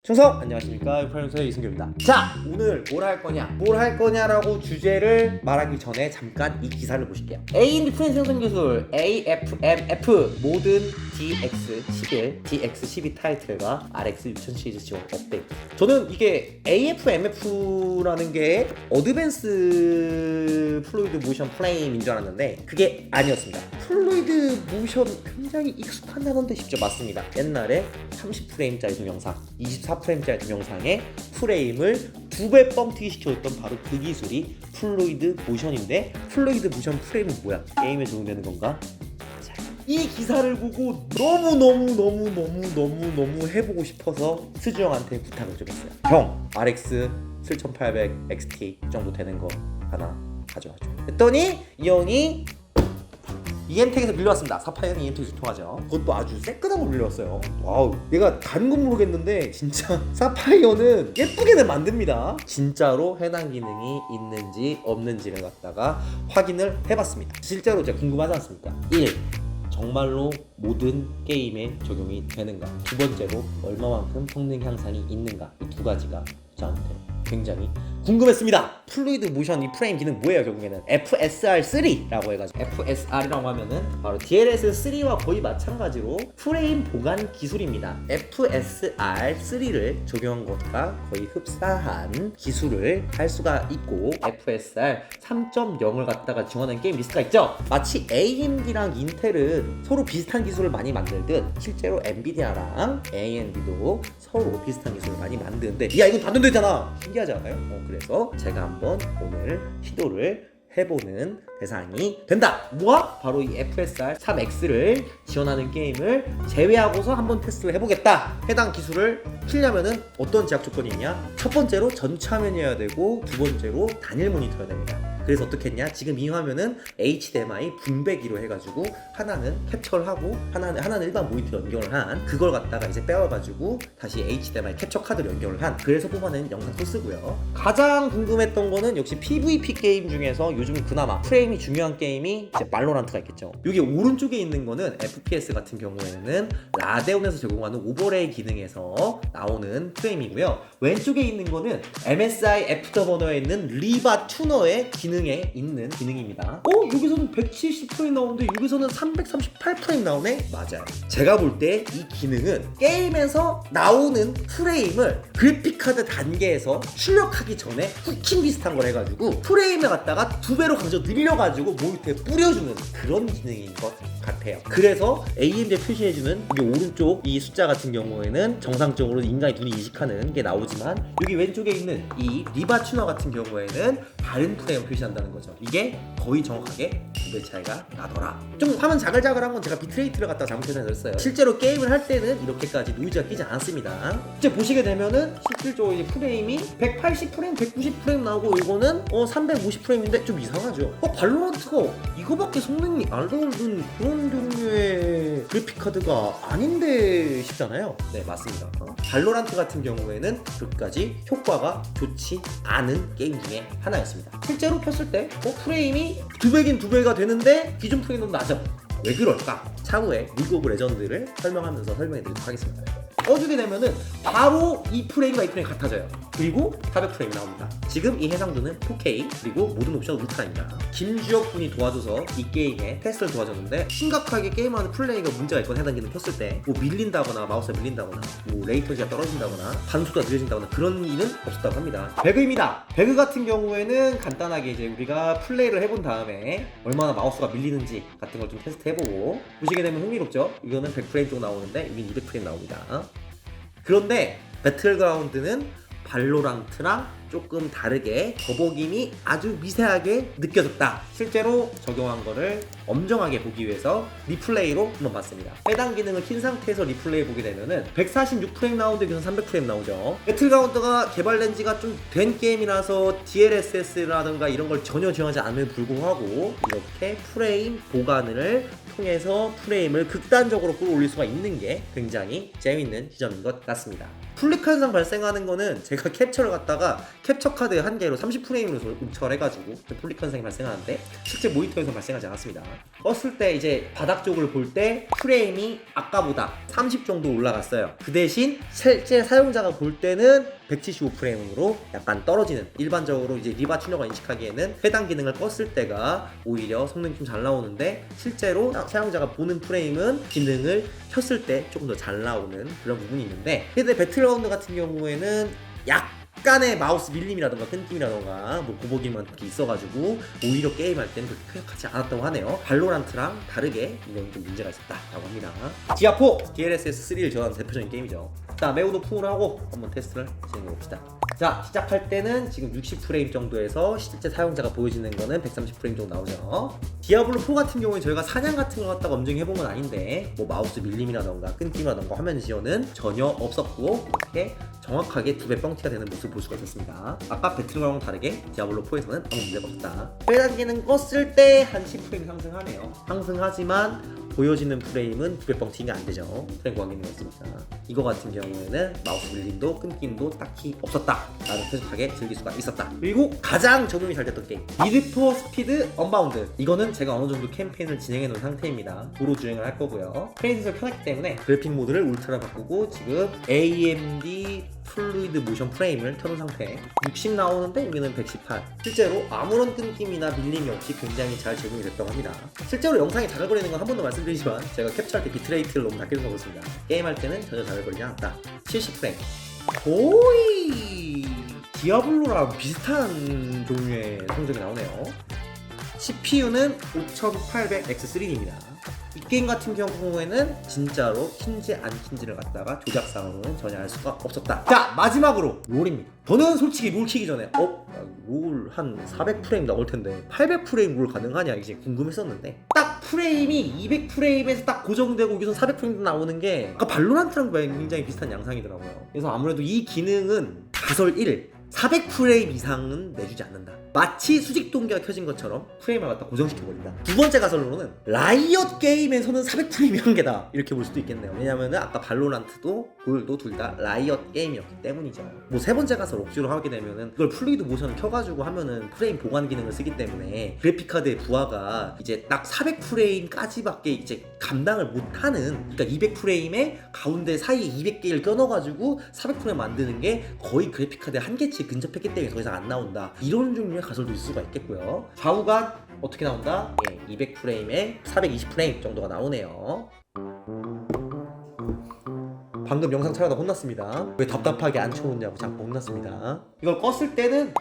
충성! 안녕하십니까, 유파연수의 이승규입니다. 자, 오늘 뭘 할 거냐라고 주제를 말하기 전에 잠깐 이 기사를 보실게요. AMD 프레임 생성 기술 AFMF 모든 DX11, DX12 타이틀과 RX 6000 시리즈 지원 업데이트. 저는 이게 AFMF라는 게 어드밴스 플루이드 모션 프레임인 줄 알았는데 그게 아니었습니다. 플루이드 모션 굉장히 익숙한 단어인데 쉽죠? 맞습니다. 옛날에 30프레임짜리 동영상, 24프레임짜리 동영상에 프레임을 2배 뻥튀기 시켜줬던 바로 그 기술이 플루이드 모션인데, 플루이드 모션 프레임은 뭐야? 게임에 적용되는 건가? 자, 이 기사를 보고 너무 해보고 싶어서 스주 형한테 부탁을 좀 했어요. 형, RX 7800 XT 정도 되는 거 하나 가져와줘. 했더니 이 형이 EM텍에서 밀려왔습니다. 482는 EM텍에서 통하죠. 그것도 아주 새끈한 걸 밀려왔어요. 와우, 얘가 다른 건 모르겠는데 진짜 사파이어는 예쁘게는 만듭니다. 진짜로 해당 기능이 있는지 없는지를 갖다가 확인을 해봤습니다. 실제로 제가 궁금하지 않습니까? 1. 정말로 모든 게임에 적용이 되는가? 두 번째로 얼마만큼 성능 향상이 있는가? 이 두 가지가 저한테 굉장히 궁금했습니다. 플루이드 모션 이 프레임 기능 뭐예요? 결국에는 FSR3라고 해가지고, FSR이라고 하면은 바로 DLSS3와 거의 마찬가지로 프레임 보관 기술입니다. FSR3를 적용한 것과 거의 흡사한 기술을 할 수가 있고, FSR 3.0을 갖다가 지원하는 게임 리스트가 있죠. 마치 AMD랑 인텔은 서로 비슷한 기술을 많이 만들듯 실제로 엔비디아랑 AMD도 서로 비슷한 기술을 많이 만드는데, 야, 이건 단련되잖아. 신기하지 않아요? 그래서 제가 한번 오늘 시도를 해보는 대상이 된다. 뭐야? 바로 이 FSR 3X를 지원하는 게임을 제외하고서 한번 테스트를 해보겠다. 해당 기술을 키려면은 어떤 제약 조건이 있냐? 첫 번째로 전차면이어야 되고, 두 번째로 단일 모니터여야 됩니다. 그래서 어떻게 했냐? 지금 이 화면은 HDMI 분배기로 해가지고 하나는 캡처를 하고 하나는 일반 모니터 연결을 한, 그걸 갖다가 이제 빼와가지고 다시 HDMI 캡처 카드를 연결을 한, 그래서 뽑아낸 영상 소스고요. 가장 궁금했던 거는 역시 PVP 게임 중에서 요즘 그나마 프레임이 중요한 게임이 이제 발로란트가 있겠죠. 여기 오른쪽에 있는 거는 FPS 같은 경우에는 라데온에서 제공하는 오버레이 기능에서 나오는 프레임이고요. 왼쪽에 있는 거는 MSI 애프터버너에 있는 리바 튜너의 기능에 있는 기능입니다. 여기서는 170프레임 나오는데 여기서는 338프레임 나오네? 맞아요. 제가 볼 때 이 기능은 게임에서 나오는 프레임을 그래픽카드 단계에서 출력하기 전에 후킹 비슷한 걸 해가지고 프레임을 갖다가 2배로 강조 늘려가지고 모니터에 뿌려주는 그런 기능인 것 같아요. 그래서 AMD에 표시해주는 여기 오른쪽 이 숫자 같은 경우에는 정상적으로 인간의 눈이 인식하는 게 나오지만, 여기 왼쪽에 있는 이 리바 튜너 같은 경우에는 다른 프레임을 표시한다는 거죠. 이게 거의 정확하게 2배 차이가 나더라. 좀 화면 자글자글한 건 제가 비트레이트를 갖다 잘못해서 했어요. 실제로 게임을 할 때는 이렇게까지 노이즈가 끼지 않습니다. 이제 보시게 되면은 실질적으로 이제 프레임이 180프레임, 190프레임 나오고, 이거는 350프레임인데 좀 이상하죠. 발로란트가 이거밖에 성능이 안 좋은 그런 종류의 그래픽카드가 아닌데 싶잖아요. 네, 맞습니다. 발로란트 같은 경우에는 그렇게까지 효과가 좋지 않은 게임 중에 하나였습니다. 실제로 켰을 때 프레임이 2배긴 2배가 되는데 기존 프레임은 낮아. 왜 그럴까? 차후에 리그 오브 레전드를 설명하면서 설명해 드리도록 하겠습니다. 꺼주게 되면은 바로 이 프레임과 이 프레임이 같아져요. 그리고 400프레임 나옵니다. 지금 이 해상도는 4K 그리고 모든 옵션 울트라입니다. 김주혁 분이 도와줘서 이 게임에 테스트를 도와줬는데, 심각하게 게임하는 플레이가 문제가 있거나 해당 기능 켰을 때 밀린다거나 마우스가 밀린다거나 레이턴시가 떨어진다거나 반속도가 느려진다거나 그런 일은 없었다고 합니다. 배그입니다. 배그 같은 경우에는 간단하게 이제 우리가 플레이를 해본 다음에 얼마나 마우스가 밀리는지 같은 걸 좀 테스트 해보고, 보시게 되면 흥미롭죠? 이거는 100프레임 정도 나오는데 여긴 200프레임 나옵니다. 그런데 배틀그라운드는 발로란트랑 조금 다르게 거북임이 아주 미세하게 느껴졌다. 실제로 적용한 거를 엄정하게 보기 위해서 리플레이로 한번 봤습니다. 해당 기능을 킨 상태에서 리플레이 보게 되면은 146프레임 나오는데 여기서 300프레임 나오죠. 배틀그라운드가 개발된 지가 좀 된 게임이라서 DLSS라든가 이런 걸 전혀 지원하지 않음에도 불구하고 이렇게 프레임 보관을 통해서 프레임을 극단적으로 끌어올릴 수가 있는 게 굉장히 재밌는 지점인 것 같습니다. 플리카 현상 발생하는 거는 제가 캡처를 갖다가 캡처 카드 한 개로 30프레임으로 응찰해가지고 플리카 현상이 발생하는데 실제 모니터에서 발생하지 않았습니다. 껐을 때 이제 바닥 쪽을 볼 때 프레임이 아까보다 30 정도 올라갔어요. 그 대신 실제 사용자가 볼 때는 175프레임으로 약간 떨어지는, 일반적으로 이제 리바 튜너가 인식하기에는 해당 기능을 껐을 때가 오히려 성능이 좀 잘 나오는데 실제로 사용자가 보는 프레임은 기능을 켰을 때 조금 더 잘 나오는 그런 부분이 있는데, 근데 배틀그라운드 같은 경우에는 약간의 마우스 밀림이라던가 끊김이라던가 뭐 고보기만 그렇게 있어가지고 오히려 게임할 때는 그렇게 쾌적하지 않았다고 하네요. 발로란트랑 다르게 이런 좀 문제가 있었다라고 합니다. 디아4 DLSS 3를 지원하는 대표적인 게임이죠. 자, 매우 높음을 하고 한번 테스트를 진행해봅시다. 자, 시작할 때는 지금 60프레임 정도에서 실제 사용자가 보여지는 거는 130프레임 정도 나오죠. 디아블로4 같은 경우에 저희가 사냥 같은 걸 갖다가 검증해본 건 아닌데 뭐 마우스 밀림이라던가 끊김이라던가 화면 지연은 전혀 없었고 이렇게 정확하게 2배 뻥튀가 되는 모습을 볼 수가 있었습니다. 아까 배틀그라운드 다르게 디아블로4에서는 아무 문제가 없었다. 빼단계는 껐을 때 한 10프레임 상승하네요. 상승하지만 보여지는 프레임은 2배 뻥튀가 안 되죠. 프레임 구한 기능이 있습니다. 이거 같은 경우에는 마우스 밀림도 끊김도 딱히 없었다. 나는 쾌적하게 즐길 수가 있었다. 그리고 가장 적용이 잘 됐던 게임, 니드 포 스피드 언바운드. 이거는 제가 어느 정도 캠페인을 진행해 놓은 상태입니다. 도로 주행을 할 거고요. 페인트가 편하기 때문에 그래픽 모드를 울트라 바꾸고 지금 AMD 플루이드 모션 프레임을 켜놓은 상태. 60 나오는데 여기는 118. 실제로 아무런 끊김이나 밀림이 없이 굉장히 잘 적용이 됐다고 합니다. 실제로 영상이 자글거리는 건 한 번 더 말씀드리지만 제가 캡처할 때 비트레이트를 너무 낮게 생각했습니다. 게임할 때는 전혀 자글거리지 않았다. 70프레임. 거의 디아블로랑 비슷한 종류의 성적이 나오네요. CPU는 5800X3입니다. 이 게임 같은 경우에는 진짜로 킨지 안 킨지를 갖다가 조작상으로는 전혀 알 수가 없었다. 자, 마지막으로 롤입니다. 저는 솔직히 롤 키기 전에 롤 한 400프레임 나올 텐데 800프레임 롤 가능하냐 이게 궁금했었는데, 딱 프레임이 200프레임에서 딱 고정되고 여기서 400프레임 나오는 게 아까 발로란트랑 굉장히 비슷한 양상이더라고요. 그래서 아무래도 이 기능은 가설 1, 400프레임 이상은 내주지 않는다. 마치 수직 동기가 켜진 것처럼 프레임을 갖다 고정시켜버린다. 두 번째 가설로는 라이엇 게임에서는 400프레임이 한계다 이렇게 볼 수도 있겠네요. 왜냐면은 아까 발로란트도 롤도 둘 다 라이엇 게임이었기 때문이죠. 뭐 세 번째 가설 억지로 하게 되면은 이걸 플루이드 모션을 켜가지고 하면은 프레임 보관 기능을 쓰기 때문에 그래픽카드의 부하가 이제 딱 400프레임까지밖에 이제 감당을 못하는, 그러니까 200프레임에 가운데 사이에 200개를 껴넣어가지고 400프레임 만드는 게 거의 그래픽카드에 한계치에 근접했기 때문에 더 이상 안 나온다. 이런 종류의 가설도 있을 수가 있겠고요. 좌우가 어떻게 나온다? 200프레임에 420프레임 정도가 나오네요. 방금 영상 촬영하다 혼났습니다. 왜 답답하게 안 쳐놓냐고 자꾸 혼났습니다. 이걸 껐을 때는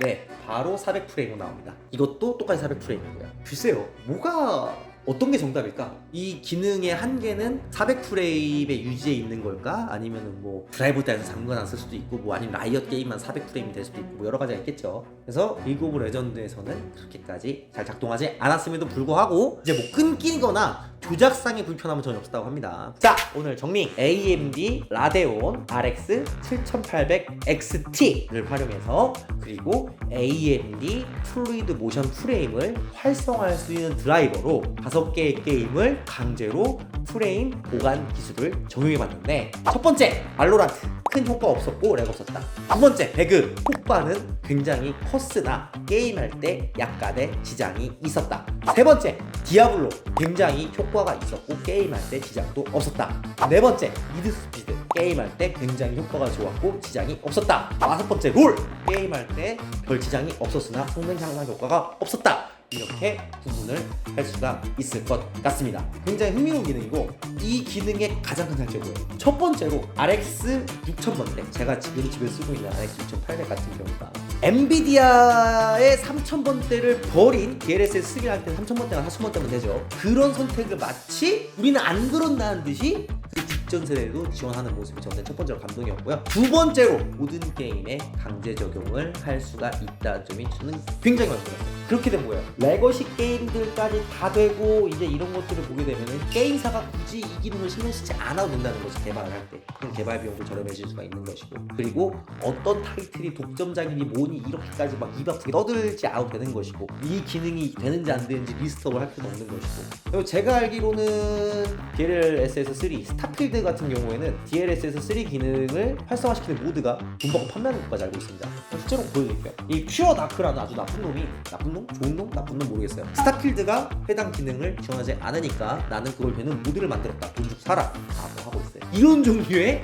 바로 400프레임으로 나옵니다. 이것도 똑같이 400프레임이고요. 글쎄요, 뭐가 어떤 게 정답일까? 이 기능의 한계는 400프레임의 유지에 있는 걸까? 아니면은 뭐 드라이버 따에서 잠궈 놨을 수도 있고, 뭐 아니면 라이엇 게임만 400프레임이 될 수도 있고, 뭐 여러 가지가 있겠죠. 그래서 리그 오브 레전드에서는 그렇게까지 잘 작동하지 않았음에도 불구하고 이제 뭐 끊기거나 조작상의 불편함은 전혀 없었다고 합니다. 자, 오늘 정리. AMD 라데온 RX 7800XT를 활용해서, 그리고 AMD 플루이드 모션 프레임을 활성화할 수 있는 드라이버로 5개의 게임을 강제로 프레임 보관 기술을 적용해봤는데, 첫 번째 발로란트 큰 효과 없었고 렉 없었다. 두 번째 배그 효과는 굉장히 컸으나 게임할 때 약간의 지장이 있었다. 세 번째 디아블로 굉장히 효과가 있었고 게임할 때 지장도 없었다. 네 번째 미드 스피드 게임할 때 굉장히 효과가 좋았고 지장이 없었다. 다섯 번째 롤 게임할 때 별 지장이 없었으나 성능 향상 효과가 없었다. 이렇게 구분을 할 수가 있을 것 같습니다. 굉장히 흥미로운 기능이고, 이 기능의 가장 큰 장점은 첫 번째로 RX 6000번대, 제가 지금 집에 쓰고 있는 RX 6800 같은 경우가 엔비디아의 3000번대를 버린 DLSS 3를 할 때는 3000번대가 4000번대면 되죠. 그런 선택을 마치 우리는 안 그런다는 듯이 그 직전 세대도 지원하는 모습이 저는 첫 번째로 감동이었고요. 두 번째로 모든 게임에 강제 적용을 할 수가 있다는 점이 저는 굉장히 만족했어요. 그렇게 된 거예요. 레거시 게임들까지 다 되고 이제 이런 것들을 보게 되면은 게임사가 굳이 이 기능을 신경 쓰지 않아도 된다는 거지. 개발을 할 때. 그럼 개발 비용도 저렴해질 수가 있는 것이고, 그리고 어떤 타이틀이 독점작이니 뭐니 이렇게까지 막 입 아프게 떠들지 않아도 되는 것이고, 이 기능이 되는지 안 되는지 리스트업을 할 필요도 없는 것이고. 그리고 제가 알기로는 DLSS 3 스타필드 같은 경우에는 DLSS 3 기능을 활성화시키는 모드가 돈 받고 판매하는 것까지 알고 있습니다. 실제로 보여드릴게요. 이 퓨어 다크라는 아주 나쁜 놈이, 나쁜 놈? 좋은 놈? 나쁜 놈 모르겠어요. 스타필드가 해당 기능을 지원하지 않으니까 나는 그걸 되는 모드를 만들었다. 돈 주고 사라. 라고 하고 있어요. 이런 종류의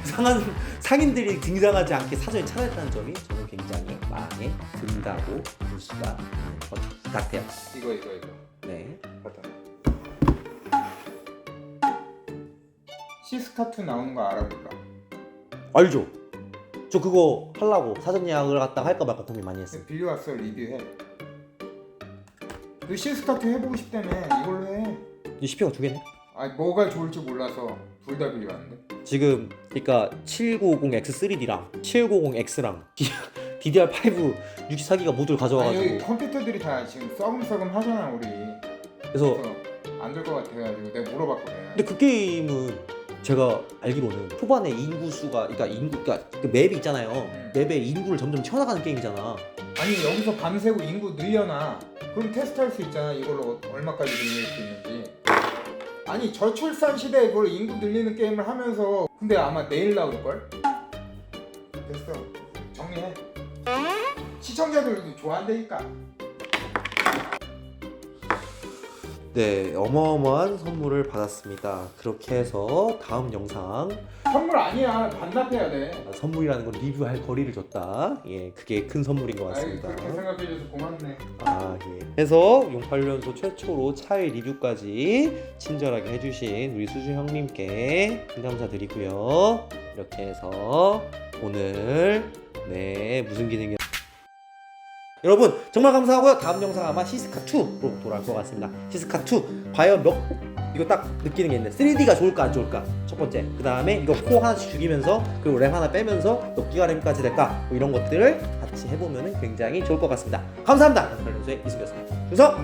상인들이 등장하지 않게 사전에 찾아냈다는 점이 저는 굉장히 마음에 든다고 볼 수가 있는 것 같아요. 이거. 네. 봤다. 시스카2 나오는 거 알아 몰라? 알죠? 저 그거 하려고 사전 예약을 갖다가 할까 말까 고민 많이 했어요. 빌려왔어. 리뷰해. 그 시스카2 해보고 싶다며. 이걸로 해. 이 CPU가 두 개네? 아니 뭐가 좋을지 몰라서 둘 다 빌려왔는데. 지금 그러니까 7950X3D랑 790X랑 DDR5 64기가 모듈 아니 가져와가지고, 여기 컴퓨터들이 다 지금 썩음썩음 하잖아 우리. 그래서 안 될 것 같아가지고 내가 물어봤거든. 근데 그 게임은 제가 알기로는 초반에 인구수가, 그러니까 그 맵이 있잖아요. 맵의 인구를 점점 채워나가는 게임이잖아. 아니 여기서 밤새고 인구 늘려놔. 그럼 테스트할 수 있잖아. 이걸로 얼마까지 늘릴 수 있는지. 아니 저출산 시대에 그걸 인구 늘리는 게임을 하면서. 근데 아마 내일 나올걸? 됐어. 정리해. 시청자들도 좋아한다니까. 네, 어마어마한 선물을 받았습니다. 그렇게 해서 다음 영상, 선물 아니야. 반납해야 돼. 선물이라는 건 리뷰할 거리를 줬다. 예, 그게 큰 선물인 것 아이 같습니다. 그렇게 생각해줘서 고맙네. 아, 예. 해서 용팔련소 최초로 차의 리뷰까지 친절하게 해주신 우리 수주 형님께 큰 감사드리고요. 이렇게 해서 오늘 무슨 기능이, 여러분 정말 감사하고요. 다음 영상 아마 시스카2로 돌아올 것 같습니다. 시스카2 과연 이거 딱 느끼는 게 있는데 3D가 좋을까 안 좋을까 첫 번째, 그 다음에 이거 코어 하나씩 죽이면서 그리고 램 하나 빼면서 몇 기가 램까지 될까, 뭐 이런 것들을 같이 해보면 굉장히 좋을 것 같습니다. 감사합니다. 용팔련소의 이승기였습니다. 준석!